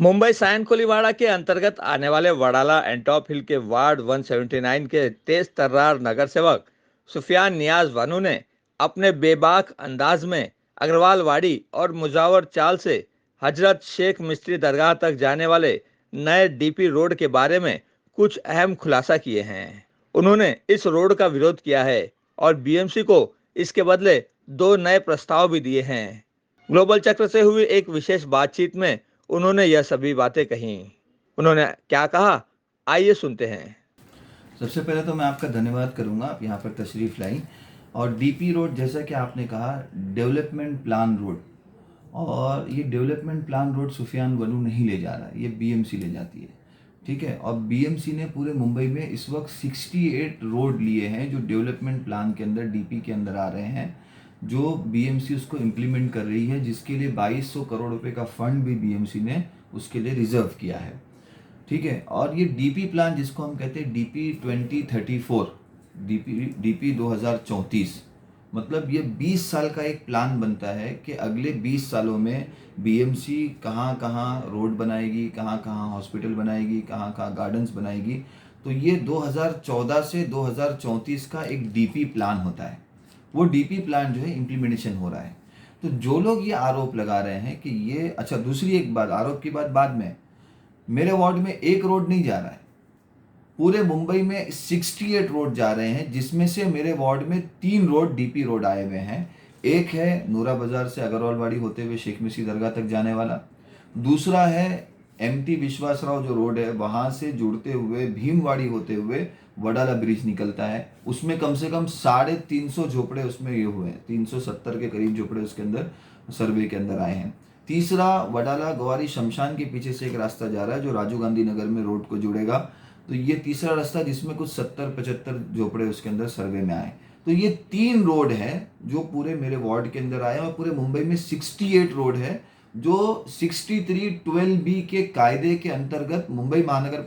मुंबई सायन कोलीवाड़ा के अंतर्गत आने वाले वडाला एंटॉप हिल के वार्ड 179 के तेज तर्रार नगर सेवक सुफियान नियाज वानू ने अपने बेबाक अंदाज में अग्रवाल वाड़ी और मुजावर चाल से हजरत शेख मिस्त्री दरगाह तक जाने वाले नए डीपी रोड के बारे में कुछ अहम खुलासा किए हैं। उन्होंने इस रोड का विरोध किया है और बीएमसी को इसके बदले दो नए प्रस्ताव भी दिए हैं। ग्लोबल चक्र से हुई एक विशेष बातचीत में उन्होंने यह सभी बातें कही। उन्होंने क्या कहा, आइए सुनते हैं। सबसे पहले तो मैं आपका धन्यवाद करूंगा, आप यहाँ पर तशरीफ़ लाई। और डीपी रोड, जैसा कि आपने कहा, डेवलपमेंट प्लान रोड, और ये डेवलपमेंट प्लान रोड सुफियान वनू नहीं ले जा रहा है, ये बीएमसी ले जाती है। ठीक है। और बीएमसी ने पूरे मुंबई में इस वक्त 68 रोड लिए हैं जो डेवलपमेंट प्लान के अंदर, डीपी के अंदर आ रहे हैं, जो बीएमसी उसको इम्प्लीमेंट कर रही है, जिसके लिए 2200 करोड़ रुपए का फंड भी बीएमसी ने उसके लिए रिजर्व किया है। ठीक है। और ये डीपी प्लान, जिसको हम कहते हैं डीपी 2034, डीपी 2034, मतलब ये 20 साल का एक प्लान बनता है कि अगले 20 सालों में बीएमसी कहाँ कहाँ रोड बनाएगी, कहाँ कहाँ हॉस्पिटल बनाएगी, कहाँ कहाँ गार्डन्स बनाएगी। तो ये 2014 से 2034 का एक डीपी प्लान होता है। वो डीपी प्लान जो है इम्प्लीमेंटेशन हो रहा है। तो जो लोग ये आरोप लगा रहे हैं कि ये, अच्छा, दूसरी एक बात, आरोप की बात बाद में, मेरे वार्ड में एक रोड नहीं जा रहा है, पूरे मुंबई में 68 रोड जा रहे हैं, जिसमें से मेरे वार्ड में 3 रोड डीपी रोड आए हुए हैं। एक है नूरा बाजार से अग्रवाल वाड़ी होते हुए शेख मिस्री दरगाह तक जाने वाला। दूसरा है एमटी विश्वासराव जो रोड है, वहां से जुड़ते हुए भीमवाड़ी होते हुए वडाला ब्रिज निकलता है। उसमें कम से कम 350 झोपड़े उसमें ये हुए हैं, 370 के करीब झोपड़े उसके अंदर सर्वे के अंदर आए हैं। तीसरा वडाला गवारी शमशान के पीछे से एक रास्ता जा रहा है जो राजीव गांधी नगर में रोड को जुड़ेगा। तो ये तीसरा रास्ता, जिसमें कुछ 70-75 झोपड़े उसके अंदर सर्वे में आए। तो ये 3 रोड है जो पूरे मेरे वार्ड के अंदर आए, और पूरे मुंबई में 68 रोड है जो 6312B के कायदे के अंतर्गत मुंबई महानगर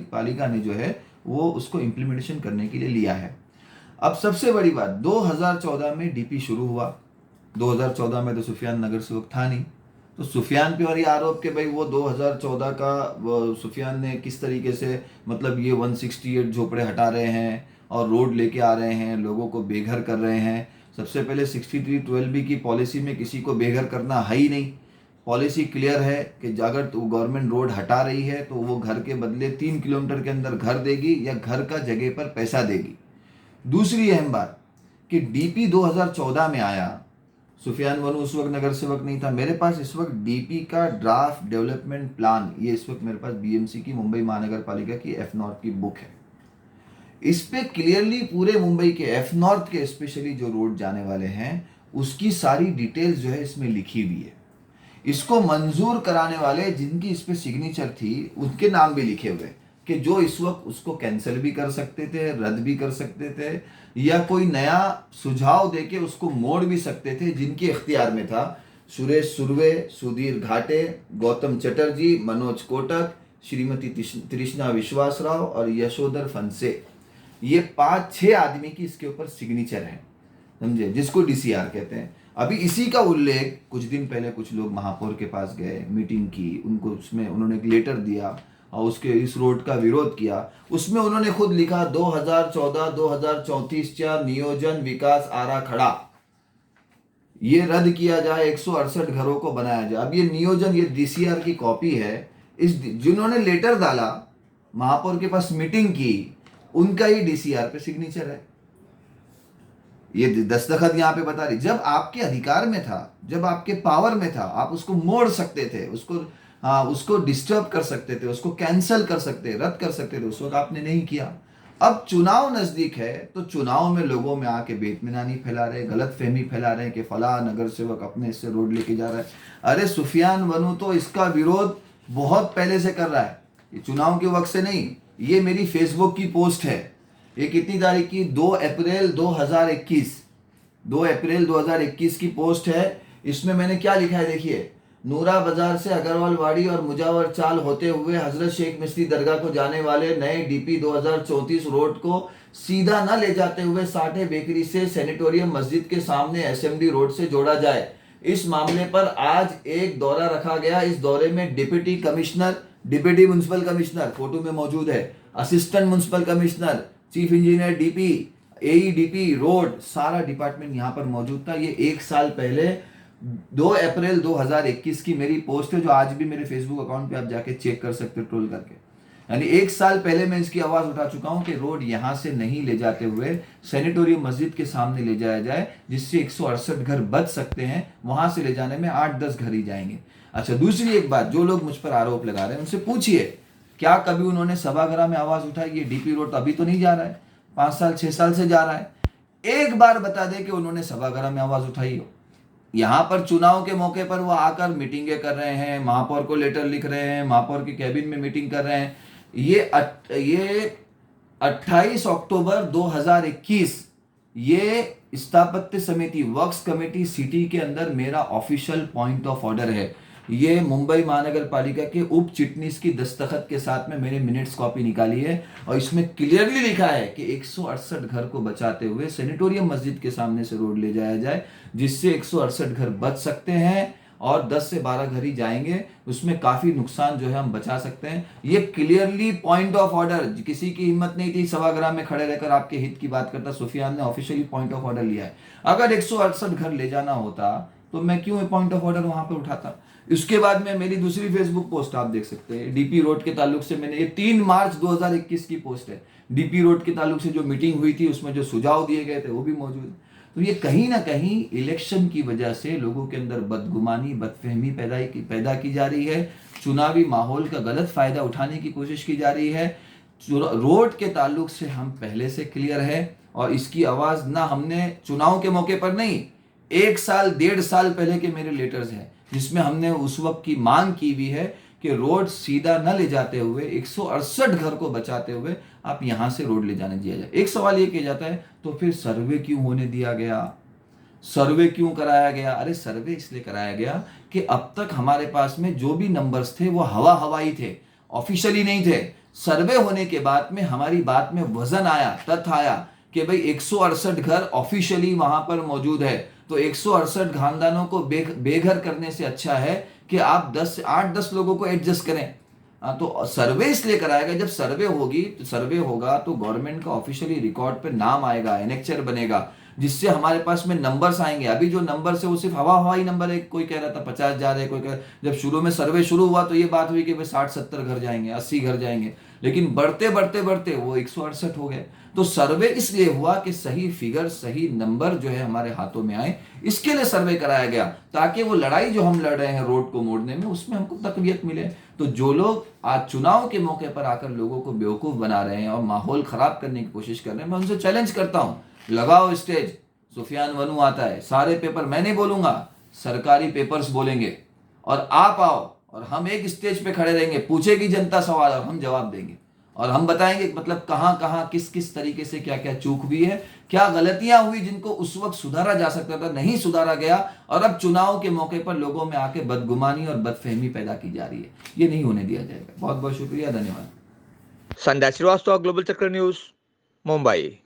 पालिका ने जो है वो उसको इम्प्लीमेंटेशन करने के लिए लिया है। अब सबसे बड़ी बात, 2014 में डीपी शुरू हुआ। 2014 में तो सुफियान नगर सेवक था नहीं, तो सुफियान पे और ये आरोप के भाई वो 2014 का वो सुफियान ने किस तरीके से, मतलब ये 168 झोपड़े हटा रहे हैं और रोड लेके आ रहे हैं, लोगों को बेघर कर रहे हैं। सबसे पहले 6312B की पॉलिसी में किसी को बेघर करना है ही नहीं। पॉलिसी क्लियर है कि अगर तो गवर्नमेंट रोड हटा रही है तो वो घर के बदले 3 किलोमीटर के अंदर घर देगी या घर का जगह पर पैसा देगी। दूसरी अहम बात कि डीपी 2014 में आया, सुफियान वनू उस वक्त नगर सेवक नहीं था। मेरे पास इस वक्त डीपी का ड्राफ्ट डेवलपमेंट प्लान, ये इस वक्त मेरे पास बीएमसी की, मुंबई महानगर पालिका की एफ नॉर्थ की बुक है। इस पे क्लियरली पूरे मुंबई के एफ नॉर्थ के स्पेशली जो रोड जाने वाले हैं उसकी सारी डिटेल्स जो है इसमें लिखी हुई है। इसको मंजूर कराने वाले जिनकी इस पे सिग्नेचर थी उनके नाम भी लिखे हुए, कि जो इस वक्त उसको कैंसिल भी कर सकते थे, रद्द भी कर सकते थे, या कोई नया सुझाव देके उसको मोड़ भी सकते थे, जिनके इख्तियार में था। सुरेश सुरवे, सुधीर घाटे, गौतम चटर्जी, मनोज कोटक, श्रीमती तृष्णा विश्वासराव और यशोधर फंसे, ये 5-6 आदमी की इसके ऊपर सिग्नेचर है, समझे, जिसको डीसीआर कहते हैं। अभी इसी का उल्लेख कुछ दिन पहले कुछ लोग महापौर के पास गए, मीटिंग की, उनको उसमें उन्होंने एक लेटर दिया और उसके इस रोड का विरोध किया। उसमें उन्होंने खुद लिखा 2014-2034 चा नियोजन विकास आराखड़ा ये रद्द किया जाए, 168 घरों को बनाया जाए। अब ये नियोजन, ये डीसीआर की कॉपी है। इस जिन्होंने लेटर डाला, महापौर के पास मीटिंग की, उनका ही डीसीआर पे सिग्नेचर है। ये दस्तखत यहाँ पे बता रही, जब आपके अधिकार में था, जब आपके पावर में था, आप उसको मोड़ सकते थे, उसको डिस्टर्ब कर सकते थे, उसको कैंसिल कर सकते, रद्द कर सकते थे, उस वक्त आपने नहीं किया। अब चुनाव नजदीक है तो चुनाव में लोगों में आके बेतमिनानी फैला रहे, गलत फहमी फैला रहे कि फला नगर सेवक अपने इससे रोड लेके जा रहा है। अरे सुफियान वनू तो इसका विरोध बहुत पहले से कर रहा है, ये चुनाव के वक्त से नहीं। ये मेरी फेसबुक की पोस्ट है, ये कितनी तारीख की, 2 अप्रैल 2021, 2 अप्रैल 2021 की पोस्ट है। इसमें मैंने क्या लिखा है देखिए, नूरा बाजार से अग्रवाल वाड़ी और मुजावर चाल होते हुए हजरत शेख मिस्त्री दरगाह को जाने वाले नए डीपी 2034 रोड को सीधा न ले जाते हुए साठे बेकरी से सैनिटोरियम मस्जिद के सामने एसएमडी रोड से जोड़ा जाए। इस मामले पर आज एक दौरा रखा गया। इस दौरे में deputy commissioner, deputy municipal commissioner photo में मौजूद है, assistant municipal commissioner, chief engineer DP, AE DP road, सारा डिपार्टमेंट यहाँ पर मौजूद था। ये 1 साल पहले 2 अप्रैल 2021 की मेरी पोस्ट है, जो आज भी मेरे फेसबुक अकाउंट पे आप जाके चेक कर सकते हो ट्रोल करके। यानी 1 साल पहले मैं इसकी आवाज उठा चुका हूं कि रोड यहां से नहीं ले जाते हुए सेनेटोरियम मस्जिद के सामने ले जाया जाए, जिससे 168 घर बच सकते हैं। वहां से ले जाने में 8-10 घर ही जाएंगे। अच्छा, दूसरी एक बात, जो लोग मुझ पर आरोप लगा रहे हैं उनसे पूछिए, क्या कभी उन्होंने सभागार में आवाज उठाई? ये डीपी रोड तो अभी तो नहीं जा रहा है, 5 साल 6 साल से जा रहा है। एक बार बता दे कि उन्होंने सभागार में आवाज उठाई हो। यहाँ पर चुनाव के मौके पर वो आकर मीटिंगें कर रहे हैं, महापौर को लेटर लिख रहे हैं, महापौर के कैबिन में मीटिंग कर रहे हैं। ये 28 अक्टूबर 2021 ये स्थापत्य समिति वर्क्स कमेटी सिटी के अंदर मेरा ऑफिशियल पॉइंट ऑफ ऑर्डर है। ये मुंबई महानगर पालिका के उप चिटनीस की दस्तखत के साथ में मैंने मिनट्स कॉपी निकाली है, और इसमें क्लियरली लिखा है कि 168 घर को बचाते हुए सेनेटोरियम मस्जिद के सामने से रोड ले जाया जाए, जिससे 168 घर बच सकते हैं और 10 से 12 घर ही जाएंगे। उसमें काफी नुकसान जो है हम बचा सकते हैं। ये क्लियरली पॉइंट ऑफ ऑर्डर, किसी की हिम्मत नहीं थी सभागृह में खड़े रहकर आपके हित की बात करता। सुफियान ने ऑफिशियली पॉइंट ऑफ ऑर्डर लिया है। अगर 168 घर ले जाना होता तो मैं क्यों पॉइंट ऑफ ऑर्डर वहां पर उठाता? उसके बाद में मेरी दूसरी फेसबुक पोस्ट आप देख सकते हैं, डीपी रोड के ताल्लुक से मैंने, ये 3 मार्च 2021 की पोस्ट है। डीपी रोड के ताल्लुक से जो मीटिंग हुई थी उसमें जो सुझाव दिए गए थे वो भी मौजूद है। तो ये कहीं ना कहीं इलेक्शन की वजह से लोगों के अंदर बदगुमानी, बदफहमी पैदा की जा रही है। चुनावी माहौल का गलत फायदा उठाने की कोशिश की जा रही है। रोड के ताल्लुक से हम पहले से क्लियर है, और इसकी आवाज ना हमने चुनाव के मौके पर नहीं, 1 साल 1.5 साल पहले के मेरे लेटर्स हैं, जिसमें हमने उस वक्त की मांग की भी है कि रोड सीधा न ले जाते हुए 168 घर को बचाते हुए आप यहां से रोड ले जाने दिया जाए। एक सवाल ये किया जाता है, तो फिर सर्वे क्यों होने दिया गया, सर्वे क्यों कराया गया? अरे सर्वे इसलिए कराया गया कि अब तक हमारे पास में जो भी नंबर्स थे वो हवाई थे, ऑफिशियली नहीं थे। सर्वे होने के बाद में हमारी बात में वजन आया, तथ्य आया कि भाई 168 घर ऑफिशियली वहां पर मौजूद है, तो 168 खानदानों को बेघर करने से अच्छा है कि आप 8-10 लोगों को एडजस्ट करें। तो सर्वे इसलिए कराया गया, जब सर्वे होगा तो गवर्नमेंट का ऑफिशियली रिकॉर्ड पे नाम आएगा, एनेक्चर बनेगा, जिससे हमारे पास में नंबर्स आएंगे। अभी जो नंबर्स है वो सिर्फ हवाई नंबर है। कोई कह रहा था 50 जा रहे, कोई जब शुरू में सर्वे शुरू हुआ तो ये बात हुई कि भाई 60-70 घर जाएंगे, 80 घर जाएंगे, लेकिन बढ़ते बढ़ते वो 168 हो गए। तो सर्वे इसलिए हुआ कि सही फिगर, सही नंबर जो है हमारे हाथों में आए, इसके लिए सर्वे कराया गया, ताकि वो लड़ाई जो हम लड़ रहे हैं रोड को मोड़ने में, उसमें हमको तकवीत मिले। तो जो लोग आज चुनाव के मौके पर आकर लोगों को बेवकूफ बना रहे हैं और माहौल खराब करने की कोशिश कर रहे हैं, मैं उनसे चैलेंज करता हूं, लगाओ स्टेज, सुफियान वनू आता है, सारे पेपर मैं नहीं बोलूंगा, सरकारी पेपर्स बोलेंगे, और आप आओ और हम एक स्टेज पे खड़े रहेंगे, पूछेगी जनता सवाल और हम जवाब देंगे, और हम बताएंगे मतलब कहां किस तरीके से क्या क्या चूक हुई है, क्या गलतियां हुई जिनको उस वक्त सुधारा जा सकता था, नहीं सुधारा गया, और अब चुनाव के मौके पर लोगों में आके बदगुमानी और बदफहमी पैदा की जा रही है। ये नहीं होने दिया जाएगा। बहुत बहुत शुक्रिया, धन्यवाद। संध्या श्रीवास्तव, ग्लोबल चक्र न्यूज, मुंबई।